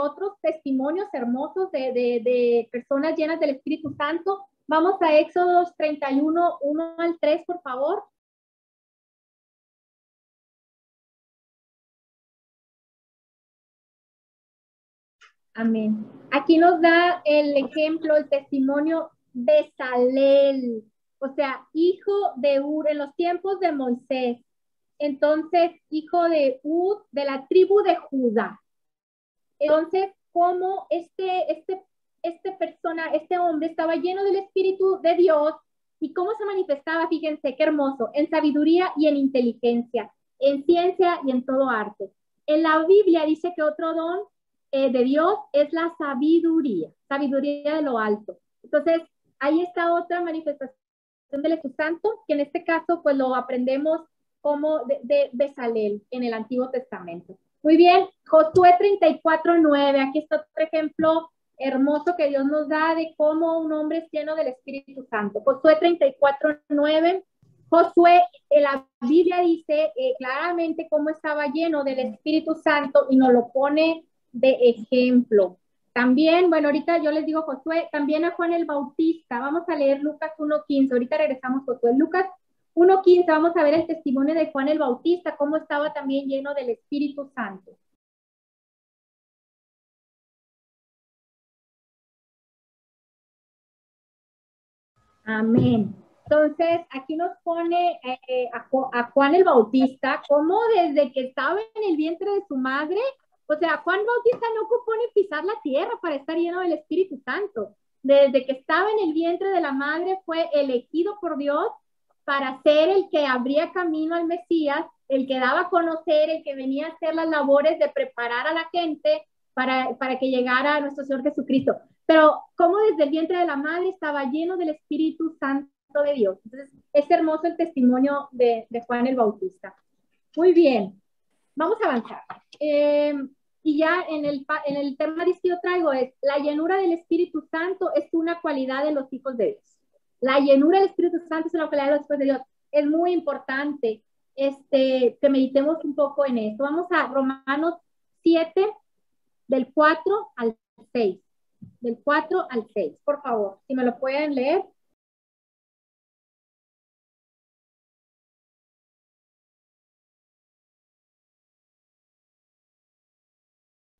otros testimonios hermosos de personas llenas del Espíritu Santo. Vamos a Éxodo 31, 1 al 3, por favor. Amén. Aquí nos da el ejemplo, el testimonio de Bezalel, o sea, hijo de Ur en los tiempos de Moisés. Entonces, hijo de Ud, de la tribu de Judá. Entonces, como este hombre estaba lleno del Espíritu de Dios, y cómo se manifestaba, fíjense qué hermoso, en sabiduría y en inteligencia, en ciencia y en todo arte. En la Biblia dice que otro don de Dios es la sabiduría de lo alto. Entonces, ahí está otra manifestación del Espíritu Santo, que en este caso pues lo aprendemos como de Bezalel en el Antiguo Testamento. Muy bien, Josué 34:9, aquí está otro ejemplo hermoso que Dios nos da de cómo un hombre es lleno del Espíritu Santo. Josué 34:9, Josué, la Biblia dice claramente cómo estaba lleno del Espíritu Santo y nos lo pone de ejemplo. También, bueno, ahorita yo les digo Josué, también a Juan el Bautista. Vamos a leer Lucas 1:15. Ahorita regresamos, Josué. Lucas 1:15, vamos a ver el testimonio de Juan el Bautista, cómo estaba también lleno del Espíritu Santo. Amén. Entonces, aquí nos pone a Juan el Bautista, como desde que estaba en el vientre de su madre, o sea, Juan Bautista no ocupó ni pisar la tierra para estar lleno del Espíritu Santo. Desde que estaba en el vientre de la madre fue elegido por Dios para ser el que abría camino al Mesías, el que daba a conocer, el que venía a hacer las labores de preparar a la gente para que llegara a nuestro Señor Jesucristo. Pero como desde el vientre de la madre estaba lleno del Espíritu Santo de Dios. Entonces, es hermoso el testimonio de Juan el Bautista. Muy bien, vamos a avanzar. Y ya en el tema que yo traigo es, la llenura del Espíritu Santo es una cualidad de los hijos de Dios. La llenura del Espíritu Santo es una cualidad de los hijos de Dios. Es muy importante que meditemos un poco en esto. Vamos a Romanos 7, del 4 al 6. Del 4 al 6, por favor, si me lo pueden leer.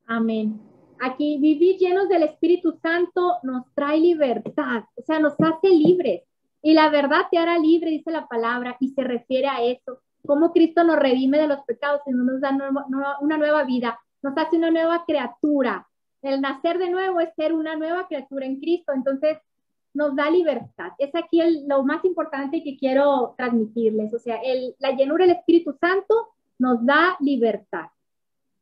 Amén. Aquí vivir llenos del Espíritu Santo nos trae libertad, o sea, nos hace libres. Y la verdad te hará libre, dice la palabra, y se refiere a eso. Cómo Cristo nos redime de los pecados y nos da una nueva vida, nos hace una nueva criatura. El nacer de nuevo es ser una nueva criatura en Cristo, entonces nos da libertad. Es aquí lo más importante que quiero transmitirles, o sea, la llenura del Espíritu Santo nos da libertad.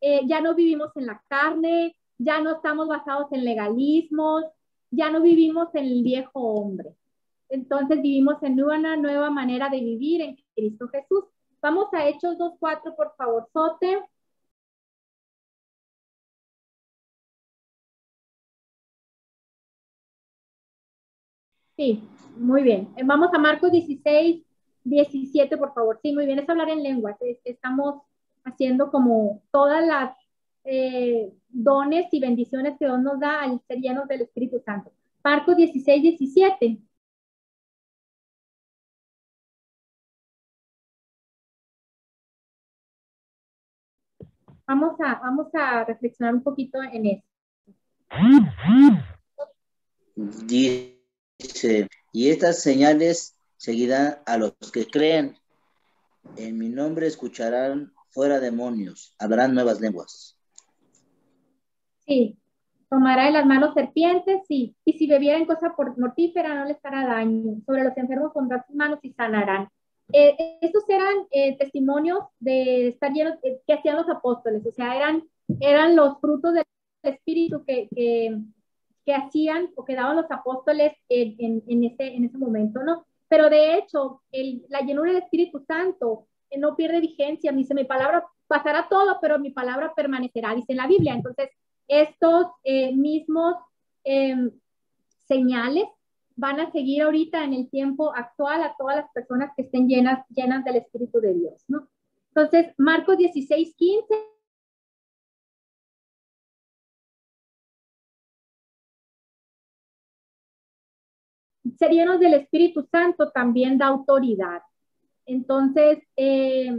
Ya no vivimos en la carne, ya no estamos basados en legalismos, ya no vivimos en el viejo hombre. Entonces vivimos en una nueva manera de vivir en Cristo Jesús. Vamos a Hechos 2:4, por favor, Sote. Sí, muy bien. Vamos a Marcos 16:17, por favor. Sí, muy bien, es hablar en lenguas. Estamos haciendo como todas las dones y bendiciones que Dios nos da al ser llenos del Espíritu Santo. Marcos 16:17. Vamos a reflexionar un poquito en eso. Dice, y estas señales seguirán a los que creen. En mi nombre escucharán fuera demonios, hablarán nuevas lenguas. Sí, tomará en las manos serpientes, sí, y si bebieren cosa mortífera no les hará daño. Sobre los enfermos pondrá sus manos y sanarán. Estos eran testimonios de estar llenos, que hacían los apóstoles, o sea, eran los frutos del Espíritu que hacían o que daban los apóstoles en ese momento, ¿no? Pero de hecho, la llenura del Espíritu Santo no pierde vigencia. Dice, mi palabra pasará todo, pero mi palabra permanecerá, dice en la Biblia. Entonces, estos mismos señales van a seguir ahorita en el tiempo actual a todas las personas que estén llenas del Espíritu de Dios, ¿no? Entonces, Marcos 16:15. Ser llenos del Espíritu Santo también da autoridad. Entonces,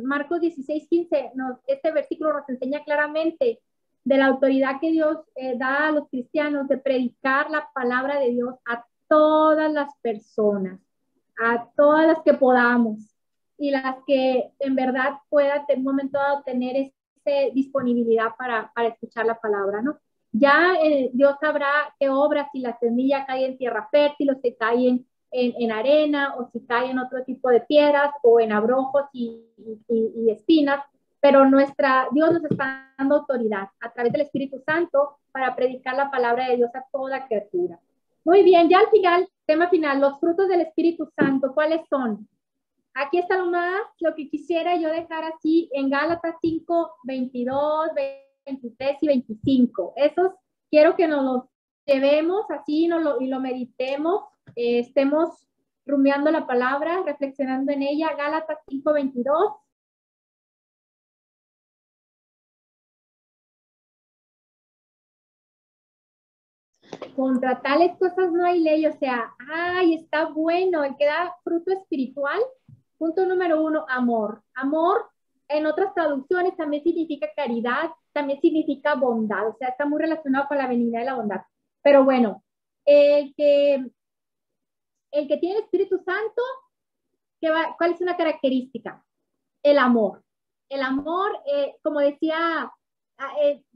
Marcos 16:15, este versículo nos enseña claramente de la autoridad que Dios da a los cristianos de predicar la palabra de Dios a todas las personas, a todas las que podamos y las que en verdad puedan en un momento dado tener esa disponibilidad para escuchar la palabra, ¿no? Ya Dios sabrá qué obra, si la semilla cae en tierra fértil o si cae en arena o si cae en otro tipo de piedras o en abrojos y espinas, pero Dios nos está dando autoridad a través del Espíritu Santo para predicar la palabra de Dios a toda criatura. Muy bien, ya al final, tema final, los frutos del Espíritu Santo, ¿cuáles son? Aquí está lo que quisiera yo dejar así en Gálatas 5:22, 23 y 25. Esos quiero que nos los llevemos así y lo meditemos, estemos rumiando la palabra, reflexionando en ella. Gálatas 5:22. Contra tales cosas no hay ley, o sea, está bueno, el que da fruto espiritual. Punto número 1, amor. Amor, en otras traducciones, también significa caridad, también significa bondad, o sea, está muy relacionado con la benignidad y la bondad. Pero bueno, el el que tiene el Espíritu Santo, ¿cuál es una característica? El amor. El amor, como decía,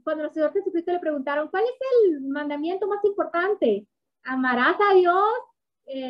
cuando el Señor Jesucristo le preguntaron, ¿cuál es el mandamiento más importante? Amarás a Dios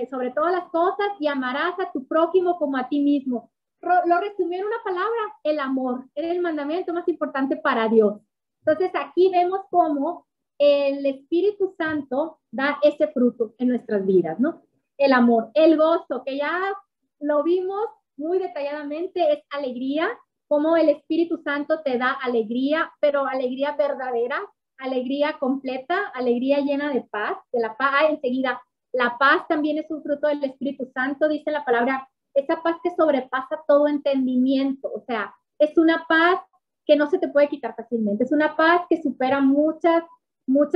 sobre todas las cosas y amarás a tu prójimo como a ti mismo. Lo resumió en una palabra, el amor. Era el mandamiento más importante para Dios. Entonces aquí vemos cómo el Espíritu Santo da ese fruto en nuestras vidas, ¿no? El amor, el gozo, que ya lo vimos muy detalladamente, es alegría, como el Espíritu Santo te da alegría, pero alegría verdadera, alegría completa, alegría llena de paz, de la paz. Enseguida, la paz también es un fruto del Espíritu Santo, dice la palabra, esa paz que sobrepasa todo entendimiento, o sea, es una paz que no se te puede quitar fácilmente, es una paz que supera muchas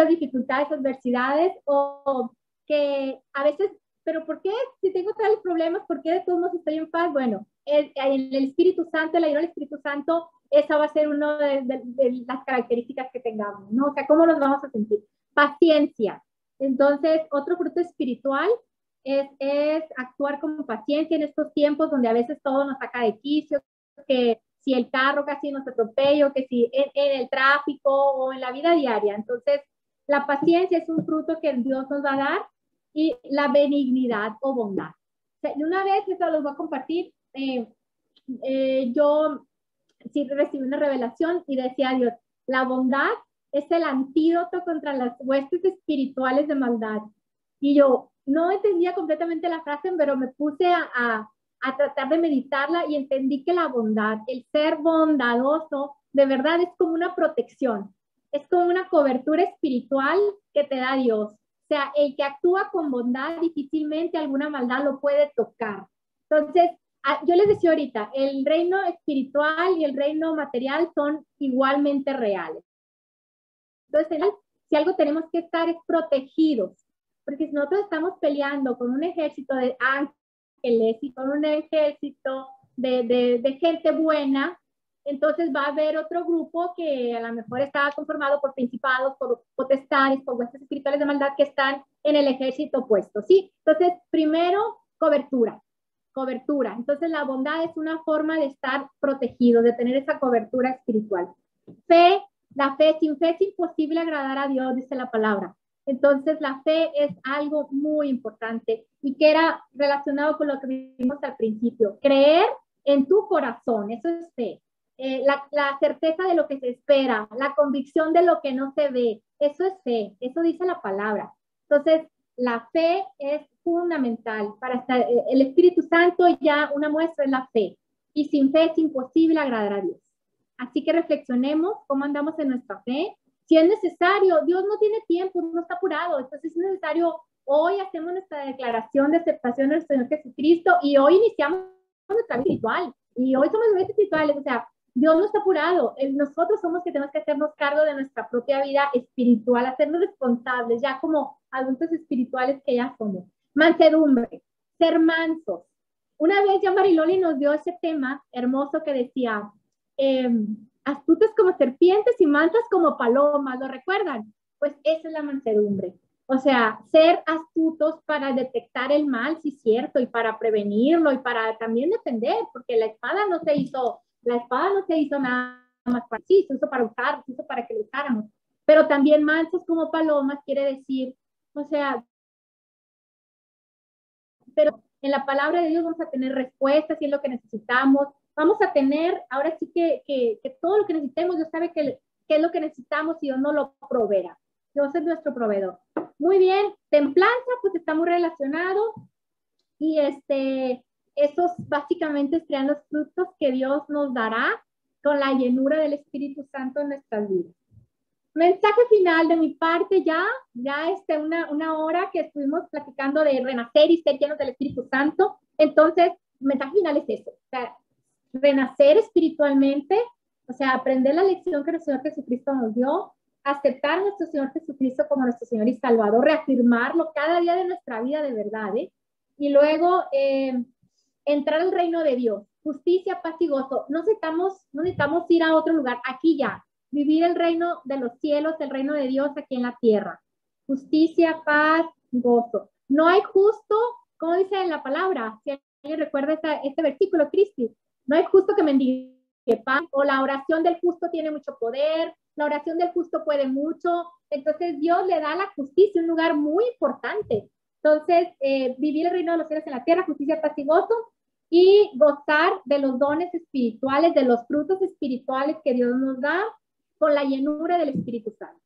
dificultades, adversidades, o que a veces, pero ¿por qué? Si tengo tales problemas, ¿por qué de todos modos estoy en paz? Bueno, el Espíritu Santo, el ayuno del Espíritu Santo, esa va a ser una de las características que tengamos, ¿no? O sea, ¿cómo nos vamos a sentir? Paciencia. Entonces, otro fruto espiritual es actuar con paciencia en estos tiempos donde a veces todo nos saca de quicio, que si el carro casi nos atropella, que si en el tráfico o en la vida diaria. Entonces, la paciencia es un fruto que Dios nos va a dar, y la benignidad o bondad. O sea, y una vez, esto los voy a compartir, yo sí recibí una revelación y decía a Dios, la bondad es el antídoto contra las huestes espirituales de maldad. Y yo no entendía completamente la frase, pero me puse a tratar de meditarla y entendí que la bondad, el ser bondadoso, de verdad es como una protección, es como una cobertura espiritual que te da Dios. O sea, el que actúa con bondad difícilmente alguna maldad lo puede tocar. Entonces, yo les decía ahorita, el reino espiritual y el reino material son igualmente reales. Entonces, si algo tenemos que estar es protegidos, porque si nosotros estamos peleando con un ejército de ángeles y con un ejército de gente buena, entonces va a haber otro grupo que a lo mejor está conformado por principados, por potestades, por huestes espirituales de maldad que están en el ejército opuesto, ¿sí? Entonces, primero, cobertura. Entonces, la bondad es una forma de estar protegido, de tener esa cobertura espiritual. Fe, la fe, sin fe es imposible agradar a Dios, dice la palabra. Entonces, la fe es algo muy importante y que era relacionado con lo que vimos al principio. Creer en tu corazón, eso es fe. La certeza de lo que se espera, la convicción de lo que no se ve, eso es fe, eso dice la palabra. Entonces, la fe es fundamental para estar, el Espíritu Santo ya una muestra es la fe, y sin fe es imposible agradar a Dios. Así que reflexionemos cómo andamos en nuestra fe. Si es necesario, Dios no tiene tiempo, no está apurado, entonces es necesario, hoy hacemos nuestra declaración de aceptación del Señor Jesucristo y hoy iniciamos nuestra vida espiritual, y hoy somos vidas espirituales, o sea, Dios no está apurado, nosotros somos que tenemos que hacernos cargo de nuestra propia vida espiritual, hacernos responsables, ya como adultos espirituales que ya somos. Mansedumbre, ser mansos. Una vez ya Mariloli nos dio ese tema hermoso que decía, astutas como serpientes y mansas como palomas, ¿lo recuerdan? Pues esa es la mansedumbre. O sea, ser astutos para detectar el mal, sí es cierto, y para prevenirlo y para también defender, porque la espada no se hizo nada más para sí, se hizo para usar, se hizo para que lo usáramos. Pero también mansos como palomas quiere decir, o sea, pero en la palabra de Dios vamos a tener respuestas y es lo que necesitamos. Vamos a tener, ahora sí que todo lo que necesitemos, Dios sabe qué es lo que necesitamos y Dios no lo proveerá. Dios es nuestro proveedor. Muy bien, templanza, pues está muy relacionado y esos básicamente serían los frutos que Dios nos dará con la llenura del Espíritu Santo en nuestras vidas. Mensaje final de mi parte, ya una hora que estuvimos platicando de renacer y ser llenos del Espíritu Santo. Entonces, mensaje final es eso, o sea, renacer espiritualmente, o sea, aprender la lección que el Señor Jesucristo nos dio, aceptar a nuestro Señor Jesucristo como nuestro Señor y Salvador, reafirmarlo cada día de nuestra vida de verdad, y luego entrar al reino de Dios, justicia, paz y gozo. No necesitamos ir a otro lugar, aquí ya, vivir el reino de los cielos, el reino de Dios aquí en la tierra. Justicia, paz, gozo. No hay justo, como dice en la palabra, si alguien recuerda este versículo, Cristi, no es justo que mendigue pan, o la oración del justo tiene mucho poder, la oración del justo puede mucho. Entonces Dios le da a la justicia un lugar muy importante. Entonces, vivir el reino de los cielos en la tierra, justicia, paz y gozo, y gozar de los dones espirituales, de los frutos espirituales que Dios nos da con la llenura del Espíritu Santo.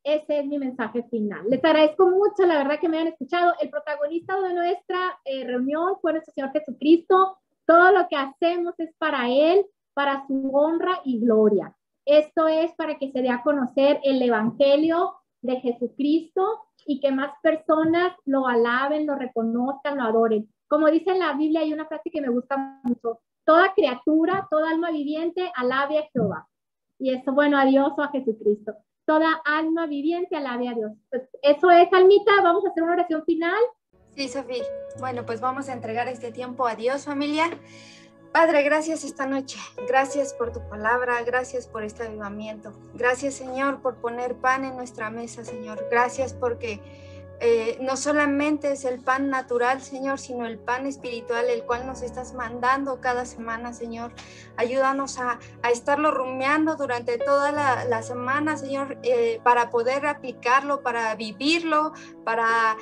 Ese es mi mensaje final. Les agradezco mucho, la verdad, que me hayan escuchado. El protagonista de nuestra reunión fue nuestro Señor Jesucristo. Todo lo que hacemos es para Él, para su honra y gloria. Esto es para que se dé a conocer el Evangelio de Jesucristo y que más personas lo alaben, lo reconozcan, lo adoren. Como dice en la Biblia, hay una frase que me gusta mucho: toda criatura, toda alma viviente, alabe a Jehová. Y eso, bueno, a Dios o a Jesucristo. Toda alma viviente, alabe a Dios. Pues eso es, Almita. Vamos a hacer una oración final. Sí, Sofía. Bueno, pues vamos a entregar este tiempo a Dios, familia. Padre, gracias esta noche. Gracias por tu palabra. Gracias por este avivamiento. Gracias, Señor, por poner pan en nuestra mesa, Señor. Gracias porque no solamente es el pan natural, Señor, sino el pan espiritual, el cual nos estás mandando cada semana, Señor. Ayúdanos a estarlo rumiando durante toda la semana, Señor, para poder aplicarlo, para vivirlo, para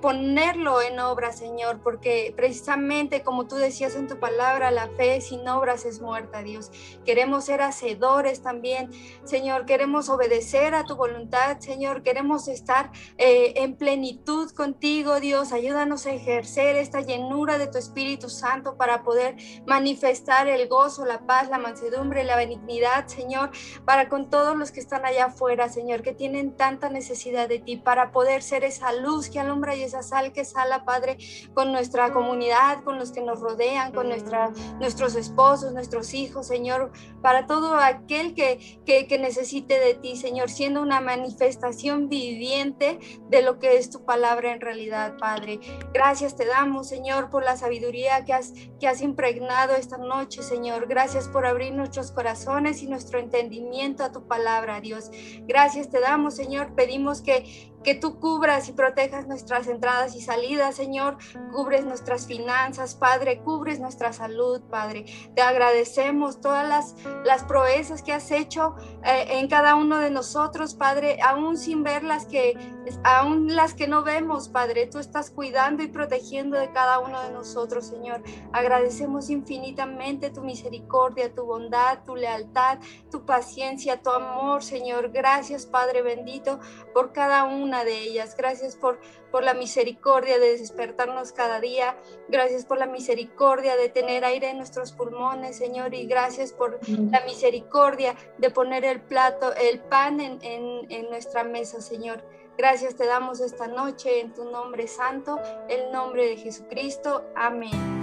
ponerlo en obra, Señor, porque precisamente como tú decías en tu palabra, la fe sin obras es muerta, Dios. Queremos ser hacedores también, Señor, queremos obedecer a tu voluntad, Señor, queremos estar en plenitud contigo, Dios. Ayúdanos a ejercer esta llenura de tu Espíritu Santo para poder manifestar el gozo, la paz, la mansedumbre, la benignidad, Señor, para con todos los que están allá afuera, Señor, que tienen tanta necesidad de ti, para poder ser esa luz que alumbra y esa sal que sala, Padre, con nuestra comunidad, con los que nos rodean, con nuestros esposos, nuestros hijos, Señor, para todo aquel que necesite de ti, Señor, siendo una manifestación viviente de lo que es tu palabra en realidad, Padre. Gracias te damos, Señor, por la sabiduría que has impregnado esta noche, Señor. Gracias por abrir nuestros corazones y nuestro entendimiento a tu palabra, Dios. Gracias te damos, Señor. Pedimos que tú cubras y protejas nuestras entradas y salidas, Señor. Cubres nuestras finanzas, Padre. Cubres nuestra salud, Padre. Te agradecemos todas las proezas que has hecho en cada uno de nosotros, Padre, aún sin ver aún las que no vemos, Padre. Tú estás cuidando y protegiendo de cada uno de nosotros, Señor. Agradecemos infinitamente tu misericordia, tu bondad, tu lealtad, tu paciencia, tu amor, Señor. Gracias, Padre bendito, por cada una de ellas. Gracias por la misericordia de despertarnos cada día. Gracias por la misericordia de tener aire en nuestros pulmones, Señor, y gracias por la misericordia de poner el pan en nuestra mesa, Señor. Gracias te damos esta noche en tu nombre santo, el nombre de Jesucristo. Amén.